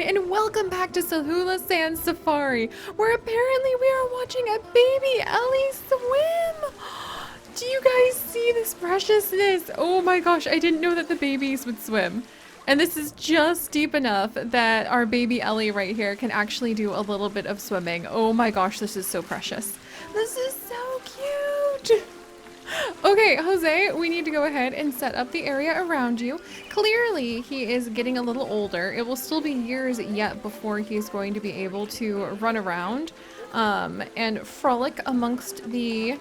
and welcome back to Sahula Sand Safari, where apparently we are watching a baby Ellie swim. Do you guys see this preciousness? Oh my gosh, I didn't know that the babies would swim. And this is just deep enough that our baby Ellie right here can actually do a little bit of swimming. Oh my gosh, this is so precious. This is so cute. Okay, Jose, we need to go ahead and set up the area around you. Clearly, he is getting a little older. It will still be years yet before he's going to be able to run around and frolic amongst the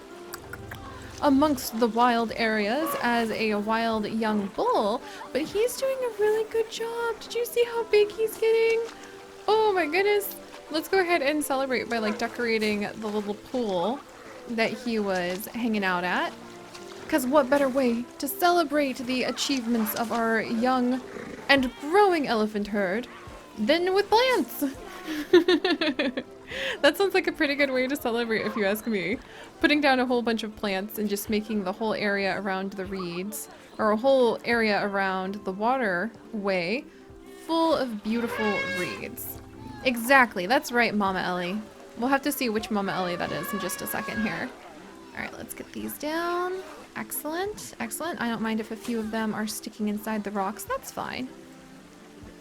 wild areas as a wild young bull, but he's doing a really good job. Did you see how big he's getting? Oh my goodness. Let's go ahead and celebrate by like decorating the little pool that he was hanging out at. Because what better way to celebrate the achievements of our young and growing elephant herd than with plants? That sounds like a pretty good way to celebrate if you ask me. Putting down a whole bunch of plants and just making the whole area around the reeds, or a whole area around the waterway full of beautiful reeds. Exactly, that's right, Mama Ellie. We'll have to see which Mama Ellie that is in just a second here. Alright, let's get these down. Excellent, excellent. I don't mind if a few of them are sticking inside the rocks. That's fine.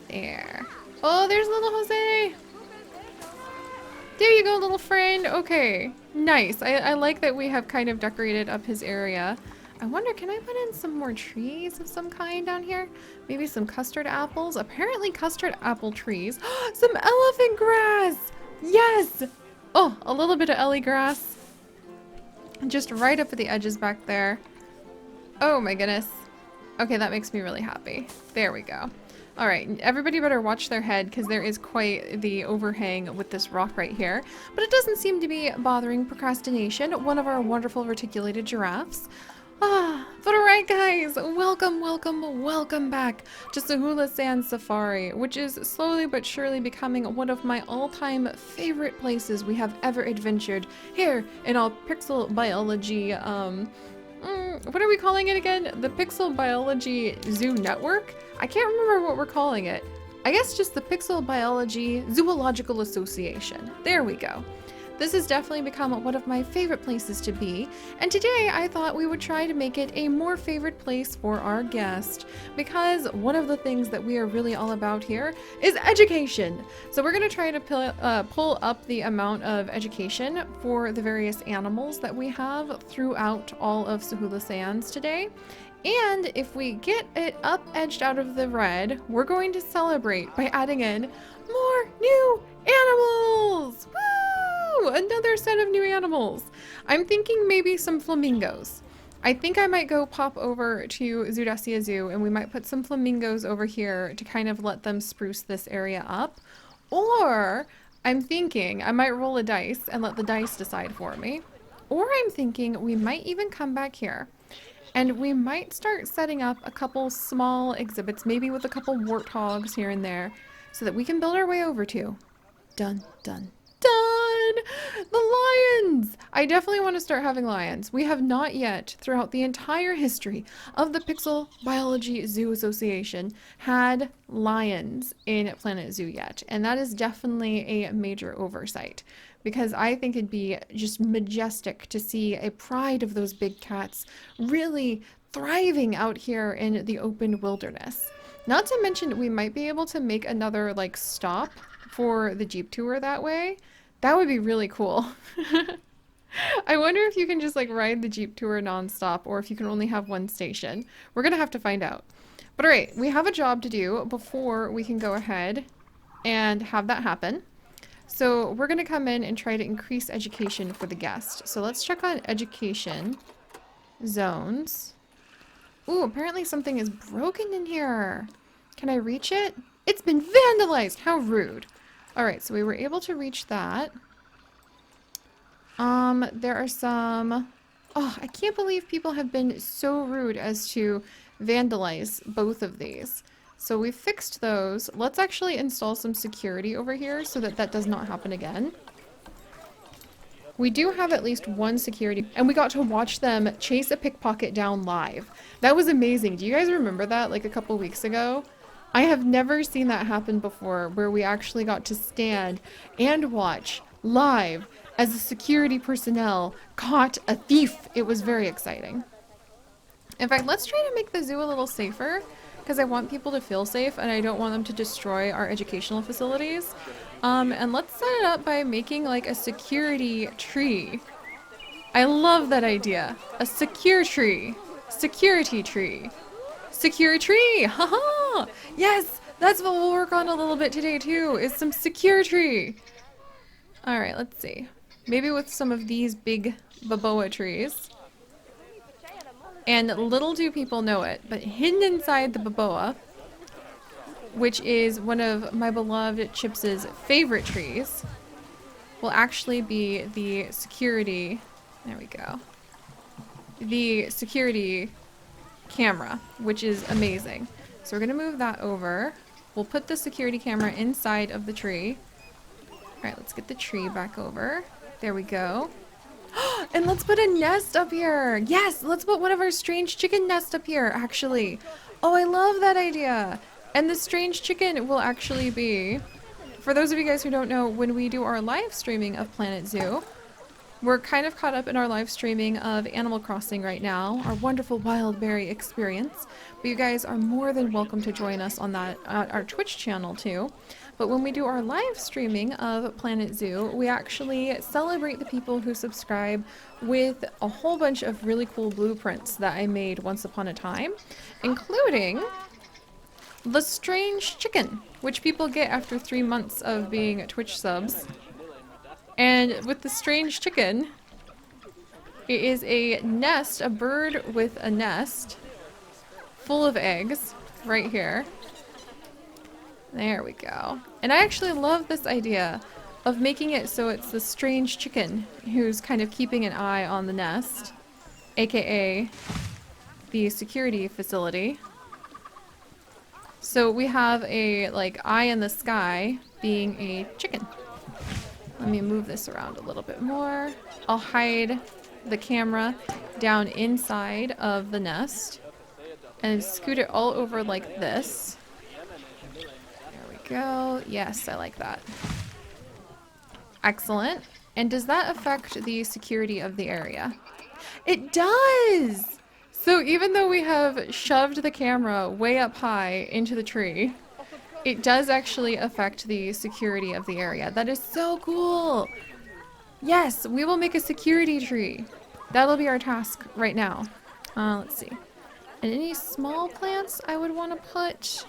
There. Oh, there's little Jose. There you go, little friend. Okay, nice. I like that we have kind of decorated up his area. I wonder, can I put in some more trees of some kind down here? Maybe some custard apples? Apparently custard apple trees. Some elephant grass! Yes! Oh, a little bit of Ellie grass. Just right up at the edges back there. Oh my goodness. Okay, that makes me really happy. There we go. All right, everybody better watch their head because there is quite the overhang with this rock right here. But it doesn't seem to be bothering procrastination, one of our wonderful reticulated giraffes. But alright guys, welcome back to Sahula Sand Safari, which is slowly but surely becoming one of my all-time favorite places we have ever adventured here in our Pixel Biology, what are we calling it again? The Pixel Biology Zoo Network? I can't remember what we're calling it. I guess just the Pixel Biology Zoological Association. There we go. This has definitely become one of my favorite places to be, and today I thought we would try to make it a more favorite place for our guest, because one of the things that we are really all about here is education. So we're going to try to pull up the amount of education for the various animals that we have throughout all of Sahula Sands today. And if we get it up edged out of the red, we're going to celebrate by adding in more new animals! Woo! Another set of new animals. I'm thinking maybe some flamingos. I think I might go pop over to Zoodesia Zoo and we might put some flamingos over here to kind of let them spruce this area up. Or I'm thinking I might roll a dice and let the dice decide for me. Or I'm thinking we might even come back here and we might start setting up a couple small exhibits, maybe with a couple warthogs here and there, so that we can build our way over to. Dun, dun, done! The lions! I definitely want to start having lions. We have not yet, throughout the entire history of the Pixel Biology Zoo Association, had lions in Planet Zoo yet. And that is definitely a major oversight, because I think it'd be just majestic to see a pride of those big cats really thriving out here in the open wilderness. Not to mention, we might be able to make another like stop for the Jeep tour that way. That would be really cool. I wonder if you can just like ride the Jeep tour nonstop or if you can only have one station. We're gonna have to find out. But alright, we have a job to do before we can go ahead and have that happen. So we're gonna come in and try to increase education for the guest. So let's check on education zones. Ooh, apparently something is broken in here. Can I reach it? It's been vandalized! How rude. Alright, so we were able to reach that. There are some... Oh, I can't believe people have been so rude as to vandalize both of these. So we fixed those. Let's actually install some security over here so that that does not happen again. We do have at least one security, and we got to watch them chase a pickpocket down live. That was amazing. Do you guys remember that, like a couple weeks ago? I have never seen that happen before, where we actually got to stand and watch live as the security personnel caught a thief. It was very exciting. In fact, let's try to make the zoo a little safer, because I want people to feel safe and I don't want them to destroy our educational facilities. And let's set it up by making like a security tree. I love that idea. A secure tree. Security tree. Securi-TREE! Haha! Yes! That's what we'll work on a little bit today too, is some Securi-TREE. Alright, let's see. Maybe with some of these big baboa trees. And little do people know it, but hidden inside the baboa, which is one of my beloved Chips's favorite trees, will actually be the security, there we go, the security camera, which is amazing. So we're gonna move that over. We'll put the security camera inside of the tree. Alright, let's get the tree back over. There we go. And let's put a nest up here. Yes, let's put one of our strange chicken nests up here, actually. Oh, I love that idea. And the strange chicken will actually be, for those of you guys who don't know, when we do our live streaming of Planet Zoo, we're kind of caught up in our live streaming of Animal Crossing right now, our wonderful wild berry experience. But you guys are more than welcome to join us on that at our Twitch channel too. But when we do our live streaming of Planet Zoo, we actually celebrate the people who subscribe with a whole bunch of really cool blueprints that I made once upon a time, including the strange chicken, which people get after 3 months of being Twitch subs. And with the strange chicken, it is a nest, a bird with a nest full of eggs right here. There we go. And I actually love this idea of making it so it's the strange chicken who's kind of keeping an eye on the nest, aka the security facility. So we have a like eye in the sky being a chicken. Let me move this around a little bit more. I'll hide the camera down inside of the nest and scoot it all over like this. There we go. Yes, I like that. Excellent. And does that affect the security of the area? It does! So even though we have shoved the camera way up high into the tree, it does actually affect the security of the area. That is so cool! Yes, we will make a security tree. That'll be our task right now. Let's see. And any small plants I would want to put?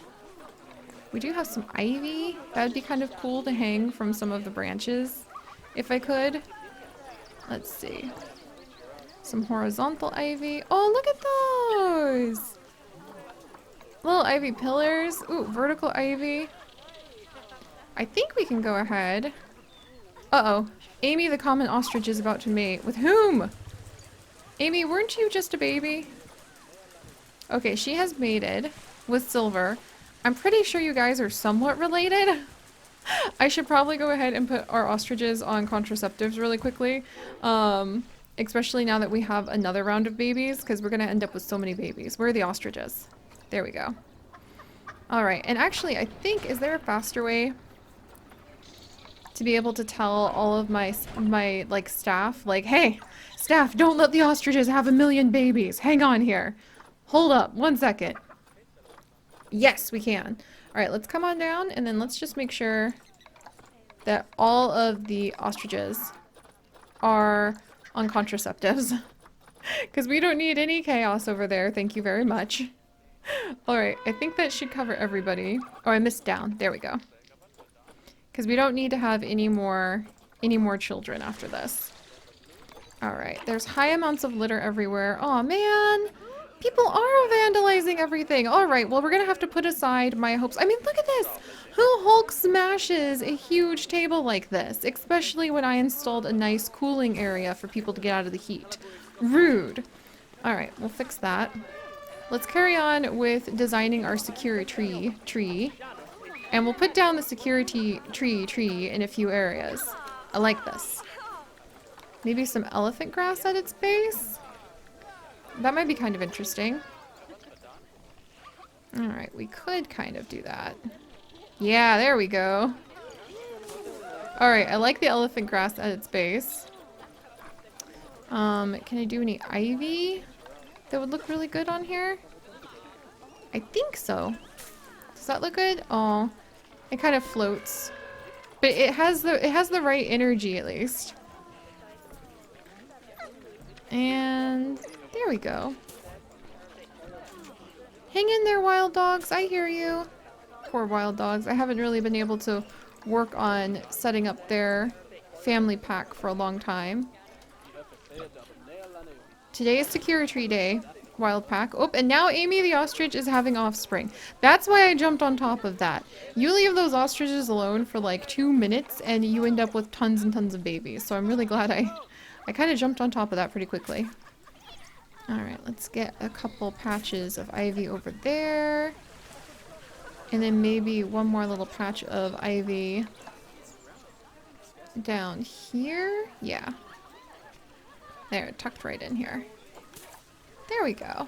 We do have some ivy. That would be kind of cool to hang from some of the branches, if I could. Let's see. Some horizontal ivy. Oh, look at those! Little ivy pillars. Ooh, vertical ivy. I think we can go ahead. Uh-oh. Amy the common ostrich is about to mate. With whom? Amy, weren't you just a baby? Okay, she has mated with Silver. I'm pretty sure you guys are somewhat related. I should probably go ahead and put our ostriches on contraceptives really quickly. Especially now that we have another round of babies, because we're going to end up with so many babies. Where are the ostriches? There we go. Alright, and actually, I think, is there a faster way to be able to tell all of my like, staff, like, hey, staff, don't let the ostriches have 1,000,000 babies. Hang on here. Hold up, 1 second. Yes, we can. Alright, let's come on down, and then let's just make sure that all of the ostriches are on contraceptives. Because we don't need any chaos over there, thank you very much. Alright, I think that should cover everybody. Oh, I missed down. There we go. Because we don't need to have any more children after this. Alright, there's high amounts of litter everywhere. Aw, man! People are vandalizing everything! Alright, well, we're gonna have to put aside my hopes. I mean, look at this! Who Hulk smashes a huge table like this? Especially when I installed a nice cooling area for people to get out of the heat. Rude. Alright, we'll fix that. Let's carry on with designing our Securi-TREE tree. And we'll put down the Securi-TREE tree in a few areas. I like this. Maybe some elephant grass at its base? That might be kind of interesting. Alright, we could kind of do that. Yeah, there we go. Alright, I like the elephant grass at its base. Can I do any ivy that would look really good on here? I think so. Does that look good? Oh, it kind of floats. But it has the right energy at least. And there we go. Hang in there, wild dogs. I hear you. Poor wild dogs. I haven't really been able to work on setting up their family pack for a long time. Today is Securi-TREE Day. Wild pack. Oh, and now Amy the ostrich is having offspring. That's why I jumped on top of that. You leave those ostriches alone for like 2 minutes and you end up with tons and tons of babies. So I'm really glad I kind of jumped on top of that pretty quickly. Alright, let's get a couple patches of ivy over there. And then maybe one more little patch of ivy down here. Yeah. There, tucked right in here. There we go.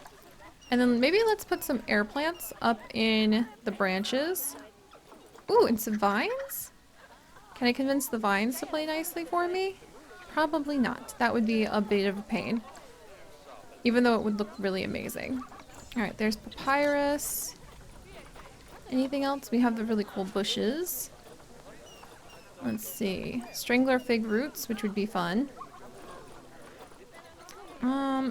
And then maybe let's put some air plants up in the branches. Ooh, and some vines? Can I convince the vines to play nicely for me? Probably not. That would be a bit of a pain. Even though it would look really amazing. Alright, there's papyrus. Anything else? We have the really cool bushes. Let's see. Strangler fig roots, which would be fun.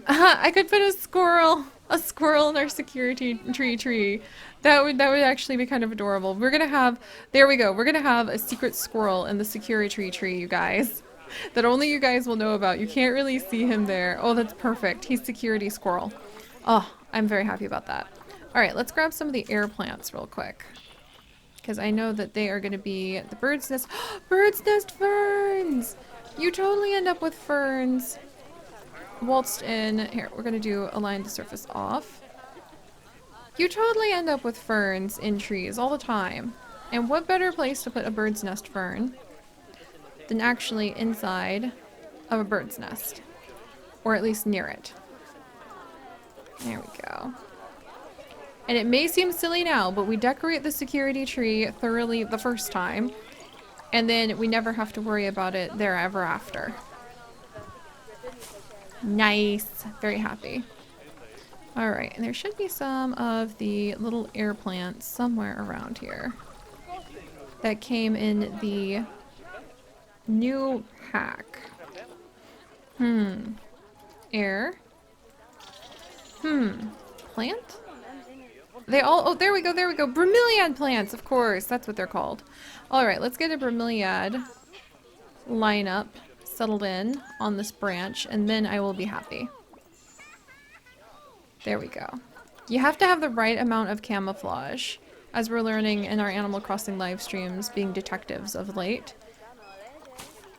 I could put a squirrel in our Securi-TREE tree. That would actually be kind of adorable. We're gonna have, there we go. We're gonna have a secret squirrel in the Securi-TREE tree, you guys. That only you guys will know about. You can't really see him there. Oh, that's perfect. He's security squirrel. Oh, I'm very happy about that. All right, let's grab some of the air plants real quick. Because I know that they are going to be the bird's nest. Bird's nest ferns! You totally end up with ferns. Waltzed in. Here, we're going to do align the surface off. You totally end up with ferns in trees all the time. And what better place to put a bird's nest fern than actually inside of a bird's nest. Or at least near it. There we go. And it may seem silly now, but we decorate the Securi-TREE thoroughly the first time. And then we never have to worry about it there ever after. Nice. Very happy. Alright, and there should be some of the little air plants somewhere around here. That came in the new pack. Air. Plant? They all, oh, there we go, there we go. Bromeliad plants, of course. That's what they're called. Alright, let's get a bromeliad lineup settled in on this branch, and then I will be happy. There we go. You have to have the right amount of camouflage, as we're learning in our Animal Crossing live streams, being detectives of late.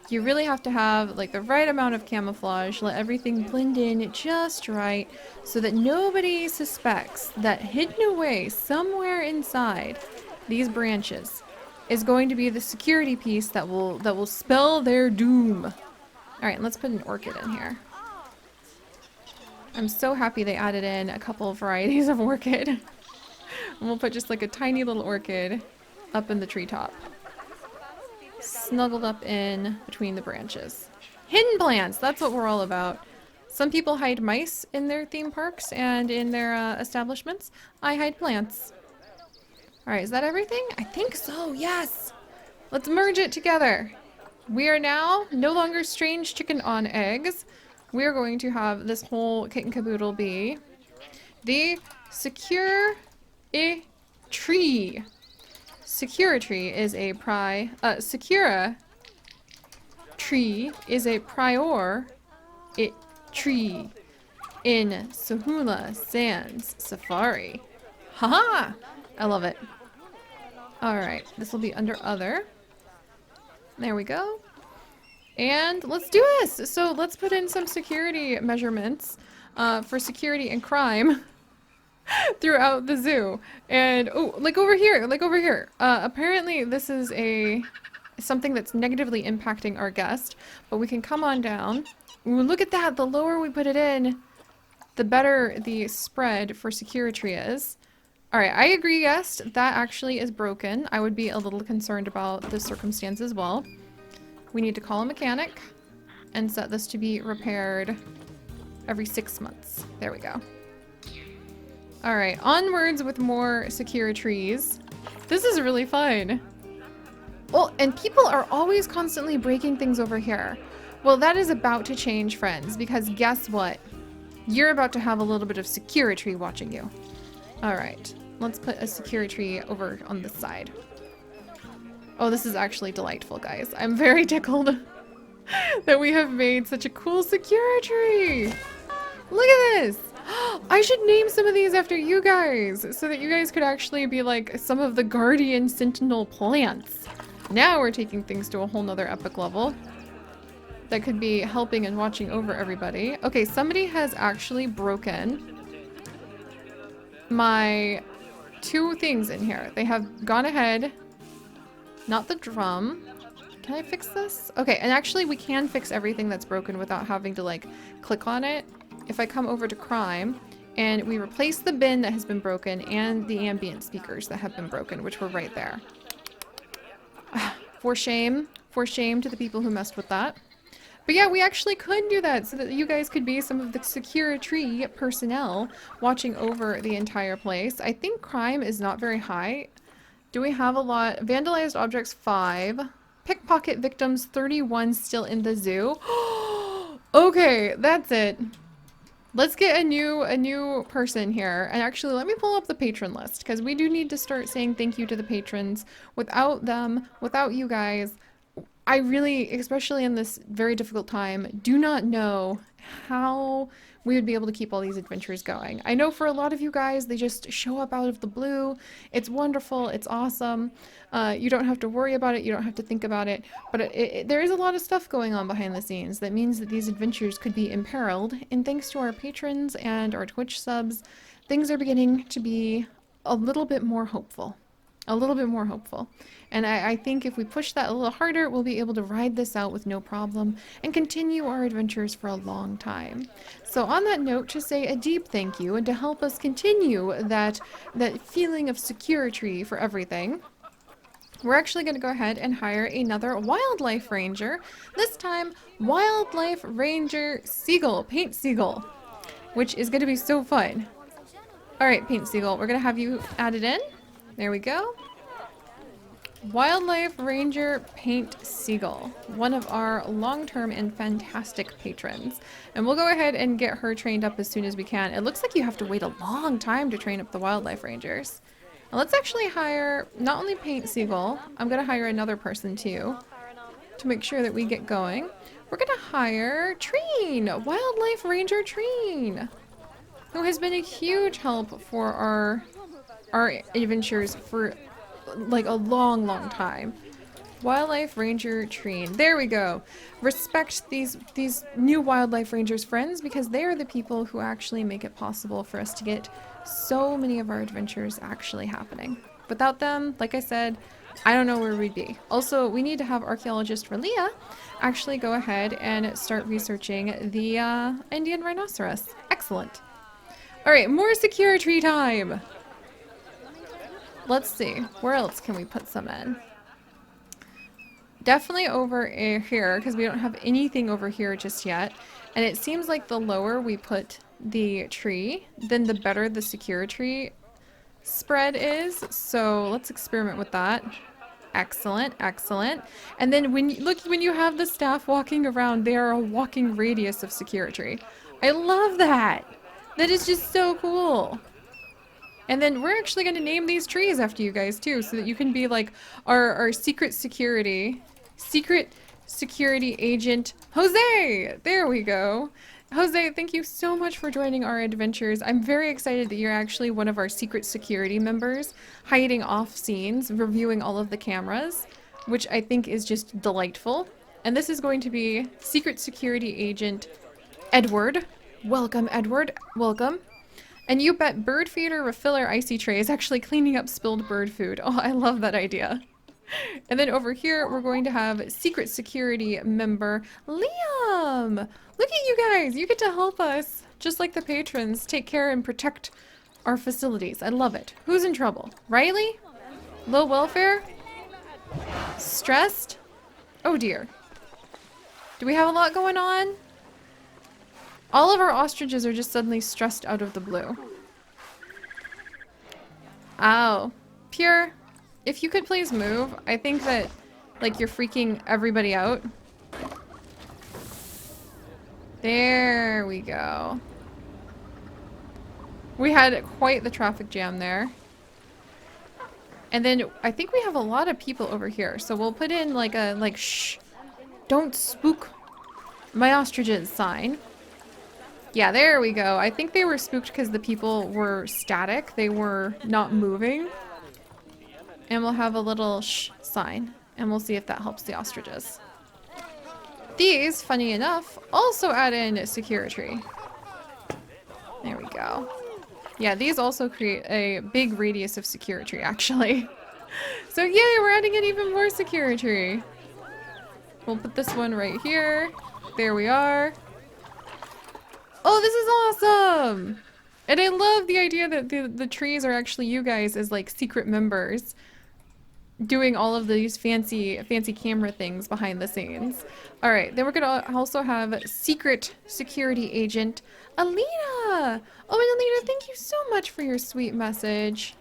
You really have to have like the right amount of camouflage, let everything blend in just right, so that nobody suspects that hidden away somewhere inside these branches is going to be the security piece that will spell their doom. Alright, let's put an orchid in here. I'm so happy they added in a couple of varieties of orchid. And we'll put just like a tiny little orchid up in the treetop. Snuggled up in between the branches. Hidden plants! That's what we're all about. Some people hide mice in their theme parks and in their establishments. I hide plants. Alright, is that everything? I think so, yes! Let's merge it together. We are now no longer strange chicken on eggs. We are going to have this whole kit and caboodle be the Securi-TREE. Securi-TREE is a Securi-TREE is a Priori-TREE in SAHULA Sands Safari. Haha! I love it. Alright, this will be under other. There we go. And let's do this! So let's put in some security measurements for security and crime throughout the zoo. And, oh, like over here, apparently this is something that's negatively impacting our guest, but we can come on down. Ooh, look at that! The lower we put it in, the better the spread for Securi-TREE is. All right, I agree, yes, that actually is broken. I would be a little concerned about the circumstance as well. We need to call a mechanic and set this to be repaired every 6 months. There we go. All right, onwards with more Securi-TREEs. This is really fun. Well, and people are always constantly breaking things over here. Well, that is about to change, friends, because guess what? You're about to have a little bit of Securi-TREE watching you. All right, let's put a Securi-TREE over on this side. Oh, this is actually delightful, guys. I'm very tickled that we have made such a cool Securi-TREE. Look at this. I should name some of these after you guys so that you guys could actually be like some of the guardian sentinel plants. Now we're taking things to a whole nother epic level that could be helping and watching over everybody. Okay, somebody has actually broken my 2 things in here. They have gone ahead, not the drum. Can I fix this? Okay, and actually we can fix everything that's broken without having to like click on it. If I come over to crime and we replace the bin that has been broken and the ambient speakers that have been broken, which were right there. For shame to the people who messed with that. But yeah, we actually could do that so that you guys could be some of the Securi-TREE personnel watching over the entire place. I think crime is not very high. Do we have a lot? Vandalized objects 5. Pickpocket victims 31 still in the zoo. Okay, that's it. Let's get a new person here. And actually, let me pull up the patron list because we do need to start saying thank you to the patrons. Without them, without you guys, I really, especially in this very difficult time, do not know how we would be able to keep all these adventures going. I know for a lot of you guys, they just show up out of the blue. It's wonderful. It's awesome. You don't have to worry about it. You don't have to think about it. But there is a lot of stuff going on behind the scenes that means that these adventures could be imperiled. And thanks to our patrons and our Twitch subs, things are beginning to be a little bit more hopeful. A little bit more hopeful. And I think if we push that a little harder, we'll be able to ride this out with no problem and continue our adventures for a long time. So on that note, to say a deep thank you and to help us continue that feeling of Securi-TREE for everything, we're actually going to go ahead and hire another wildlife ranger. This time, Wildlife Ranger Seagull, Paint Seagull, which is going to be so fun. All right, Paint Seagull, we're going to have you added in. There we go. Wildlife Ranger Paint Seagull, one of our long-term and fantastic patrons. And we'll go ahead and get her trained up as soon as we can. It looks like you have to wait a long time to train up the wildlife rangers. Now let's actually hire not only Paint Seagull, I'm going to hire another person too to make sure that we get going. We're going to hire Treen, Wildlife Ranger Treen, who has been a huge help for our adventures for like a long time. Wildlife Ranger Treen. There we go. Respect these new wildlife rangers, friends, because they are the people who actually make it possible for us to get so many of our adventures actually happening. Without them, like I said, I don't know where we'd be. Also, we need to have archaeologist Relia actually go ahead and start researching the Indian rhinoceros. Excellent. All right, more Securi-TREE time. Let's see, where else can we put some in? Definitely over here, because we don't have anything over here just yet. And it seems like the lower we put the tree, then the better the Securi-TREE spread is. So let's experiment with that. Excellent, excellent. And then when you have the staff walking around, they are a walking radius of Securi-TREE. I love that. That is just so cool. And then we're actually going to name these trees after you guys too, so that you can be like our secret security agent, Jose! There we go. Jose, thank you so much for joining our adventures. I'm very excited that you're actually one of our secret security members, hiding off scenes, reviewing all of the cameras, which I think is just delightful. And this is going to be secret security agent Edward. Welcome, Edward. Welcome. And you bet bird feeder refiller icy tray is actually cleaning up spilled bird food. Oh, I love that idea. And then over here, we're going to have secret security member Liam. Look at you guys. You get to help us, just like the patrons, take care and protect our facilities. I love it. Who's in trouble? Riley? Low welfare? Stressed? Oh dear. Do we have a lot going on? All of our ostriches are just suddenly stressed out of the blue. Ow. Pure, if you could please move. I think that, like, you're freaking everybody out. There we go. We had quite the traffic jam there. And then I think we have a lot of people over here. So we'll put in like a, like, shh, don't spook my ostriches sign. Yeah, there we go. I think they were spooked because the people were static. They were not moving. And we'll have a little shh sign. And we'll see if that helps the ostriches. These, funny enough, also add in Securi-TREE. There we go. Yeah, these also create a big radius of Securi-TREE, actually. So yay, we're adding in even more Securi-TREE. We'll put this one right here. There we are. Oh, this is awesome! And I love the idea that the trees are actually you guys as like secret members doing all of these fancy camera things behind the scenes. All right, then we're gonna also have secret security agent Alina. Oh, and Alina, thank you so much for your sweet message.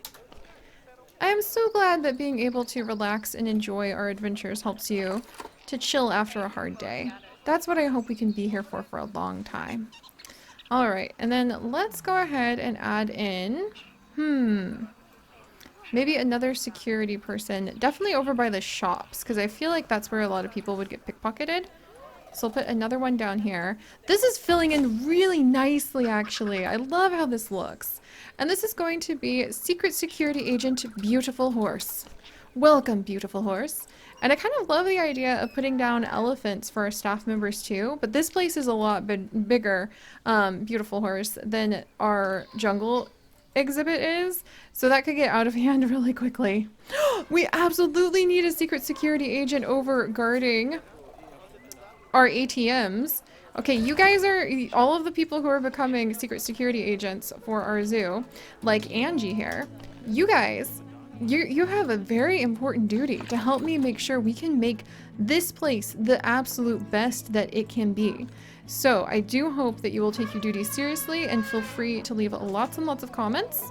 I am so glad that being able to relax and enjoy our adventures helps you to chill after a hard day. That's what I hope we can be here for a long time. All right, and then let's go ahead and add in, maybe another security person, definitely over by the shops, because I feel like that's where a lot of people would get pickpocketed. So I'll put another one down here. This is filling in really nicely, actually. I love how this looks. And this is going to be Secret Security Agent Beautiful Horse. Welcome, Beautiful Horse. And I kind of love the idea of putting down elephants for our staff members too, but this place is a lot bigger, Beautiful Horse, than our jungle exhibit is, so that could get out of hand really quickly. We absolutely need a secret security agent over guarding our ATMs. Okay, you guys are all of the people who are becoming secret security agents for our zoo, like Angie here. You guys, you have a very important duty to help me make sure we can make this place the absolute best that it can be. So I do hope that you will take your duties seriously and feel free to leave lots and lots of comments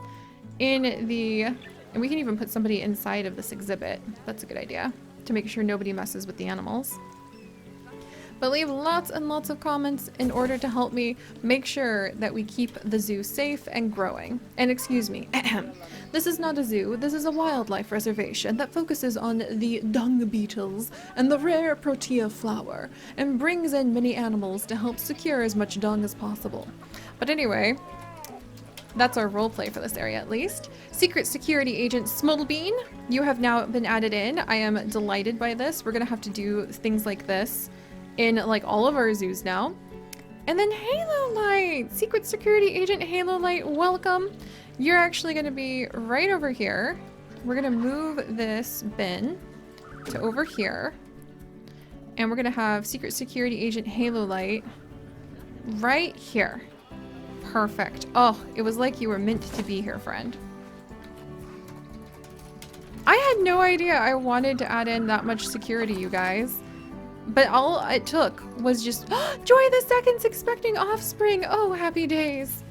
in the, and we can even put somebody inside of this exhibit. That's a good idea to make sure nobody messes with the animals. But leave lots and lots of comments in order to help me make sure that we keep the zoo safe and growing. And excuse me, this is not a zoo, this is a wildlife reservation that focuses on the dung beetles and the rare protea flower, and brings in many animals to help secure as much dung as possible. But anyway, that's our roleplay for this area at least. Secret Security Agent Smolbean, you have now been added in. I am delighted by this. We're gonna have to do things like this in like all of our zoos now. And then Halo Light, Secret Security Agent Halo Light, welcome. You're actually going to be right over here. We're going to move this bin to over here. And we're going to have Secret Security Agent Halo Light right here. Perfect. Oh, it was like you were meant to be here, friend. I had no idea I wanted to add in that much security, you guys. But all it took was just, Joy the Second's expecting offspring! Oh, happy days!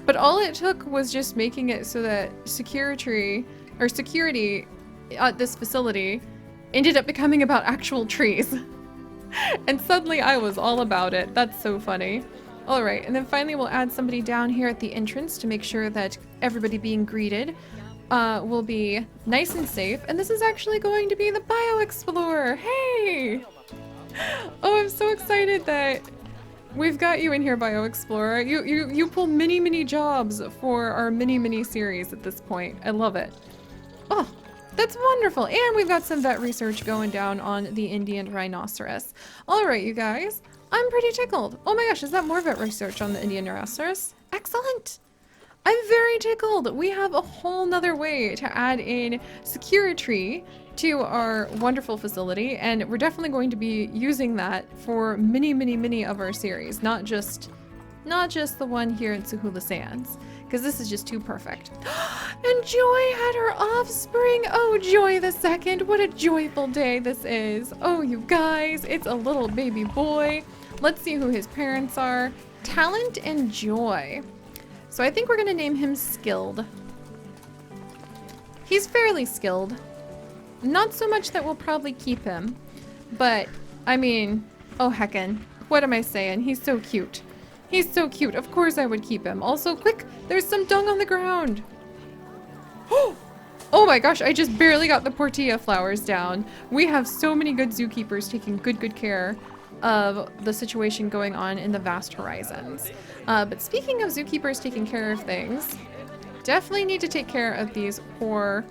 But all it took was just making it so that Securi-TREE, or security at this facility, ended up becoming about actual trees. And suddenly I was all about it. That's so funny. Alright, and then finally we'll add somebody down here at the entrance to make sure that everybody being greeted will be nice and safe. And this is actually going to be the Bio Explorer! Hey! Oh, I'm so excited that we've got you in here, Bio Explorer. You pull many jobs for our mini series at this point. I love it. Oh, that's wonderful. And we've got some vet research going down on the Indian rhinoceros. All right, you guys, I'm pretty tickled. Oh my gosh, is that more vet research on the Indian rhinoceros? Excellent. I'm very tickled. We have a whole nother way to add in Securi-TREE to our wonderful facility, and we're definitely going to be using that for many of our series, not just Not just the one here in Sahula Sands, because this is just too perfect. And Joy had her offspring. Oh, Joy the second. What a joyful day this is. Oh, you guys, it's a little baby boy. Let's see who his parents are. Talent and Joy. So I think we're going to name him Skilled. He's fairly skilled. Not so much that we'll probably keep him, but I mean, oh heckin', what am I saying? He's so cute. He's so cute. Of course I would keep him. Also, quick, there's some dung on the ground. Oh my gosh, I just barely got the portilla flowers down. We have so many good zookeepers taking good care of the situation going on in the vast horizons. But speaking of zookeepers taking care of things, definitely need to take care of these poor,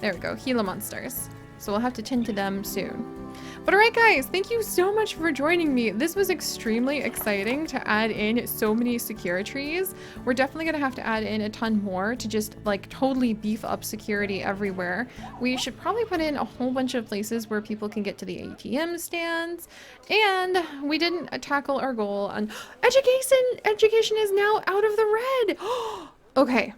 there we go, Gila monsters. So we'll have to tend to them soon. But alright guys, thank you so much for joining me. This was extremely exciting to add in so many Securi-TREEs. We're definitely going to have to add in a ton more to just like totally beef up security everywhere. We should probably put in a whole bunch of places where people can get to the ATM stands. And we didn't tackle our goal on education. Education is now out of the red. Okay,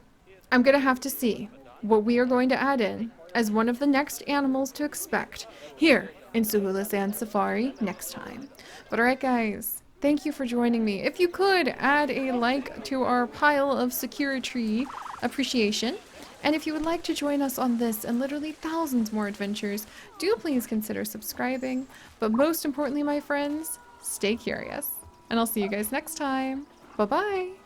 I'm going to have to see what we are going to add in as one of the next animals to expect here in Sahula Sand Safari next time. But alright guys, thank you for joining me. If you could add a like to our pile of Securi-TREE appreciation, and if you would like to join us on this and literally thousands more adventures, do please consider subscribing. But most importantly, my friends, stay curious. And I'll see you guys next time. Bye-bye!